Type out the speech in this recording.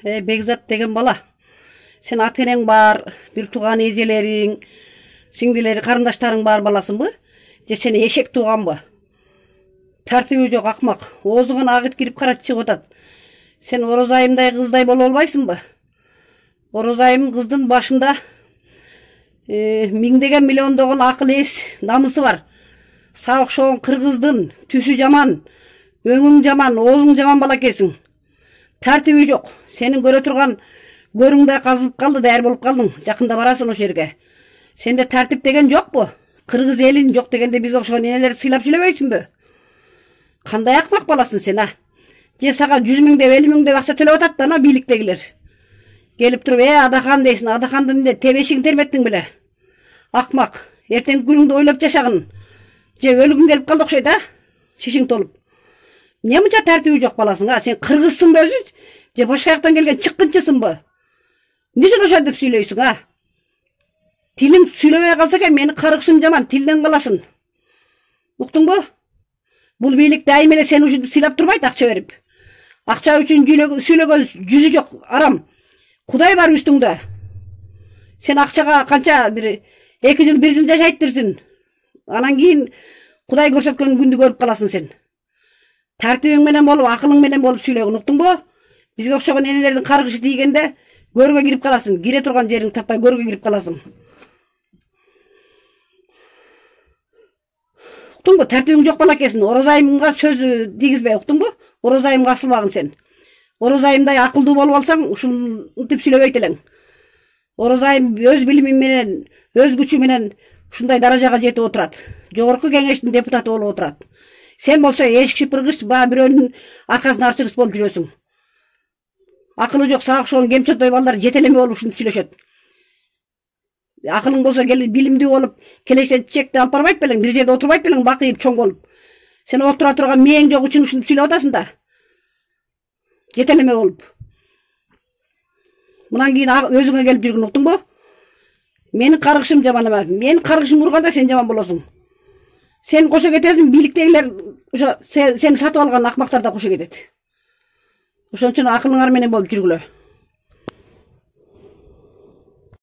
Бекзат деген бала. Сен ата-энең бар, бир тууган эжелериң, сиңдилери, карындаштарың бар баласыңбы? Же сени эшек тууганбы? Тартиби жок акмак. Оозуңан агыт кирип карат чыгып атат. Сен Орозайымдай кыздай боло албайсыңбы? Орозайым кыздын башында миңдеген миллиондогон акыл эс, намысы бар. Сага окшогон кыргыздын түсү жаман, өңүң жаман, оозуң жаман бала экенсиң. Тартиби жок. Сенин көрө турган көрүңдөй казылып калды, даяр болуп калдың. Жакында барасың ошол жерге. Сенде тартип деген жокпу? Кыргыз элин жок дегенде биз окшогон энелерди сыйлап сүйлөбөйсүңбү? Кандай акмак баласың сен, а? Же сага 100 000 деп 50 000 деп акча төлөп атат да ана бийликтегилер. Келип туруп, Адахан дейсиң, Адахандын эмне тебешиң терметтиң беле? Акмак, эртең күнүңдү ойлоп жашагын. Же өлгүң келип калды окшойт, а? Шишиң толуп. Эмне мынча тартиби жок баласың, а? Сен кыргызсыңбы өзү? Же башка жактан келген чыккынчысыңбы? Эмне үчүн ошентип деп сүйлөйсүң, а? Тилиң сүйлөбөй калса экен, менин каргышым жаман, тилден каласың. Уктуңбу? Бул бийлик дайым эле сени ушинтип сыйлап турбайт, акча берип. Акча үчүн сүйлөгөн жүзү жок, арам. Кудай бар үстүңдө. Сен акчага канча бир 2 жыл 1 жыл жашайттырсың. Анан кийин Кудай көрсөткөн күндү көрүп каласың сен. Тартибиң менен болуп, акылың менен болуп сүйлөгөн, уктуңбу? Бизге окшогон энелердин каргышы тийгенде көргө кирип каласың. Кире турган жериң таппай көргө кирип каласың. Уктуңбу? Тартибиң жок бала экенсиң. Орозайымга сөз тийгизбей, уктуңбу? Орозайымга асылбагын сен. Орозайымдай акылдуу болуп алсаң, ушинтип сүйлөбөйт элең. Орозайым өз билими менен, өз күчү менен ушундай даражага жетип отурат. Жогорку кеңештин депутаты болуп отурат. Сен болсо эшик шыпыргыч, бирөөнүн аркасына арчыгыч болуп жүрөсүң. Акылы жок, сага окшогон кемчоттой балдар жетелеме болуп ушинтип сүйлөшөт. Акылың болсо билимдүү болуп, келечекте чекти алып барбайт белең, бир жерде отурбайт белең, бакыйып чоң болуп. Сен отура турган мээң жок үчүн ушинтип сүйлөп атасың да. Жетелеме болуп. Мынан кийин өзүңө келип жүргүн, уктуңбу? Менин каргышым жаман эме. Менин каргышым урганда сен жаман болосуң. Сен кошо кетесиң, бийликтегилер ошо сени сатып алган акмактар да кошо кетет. Ошон үчүн акылыңар менен болуп жүргүлө.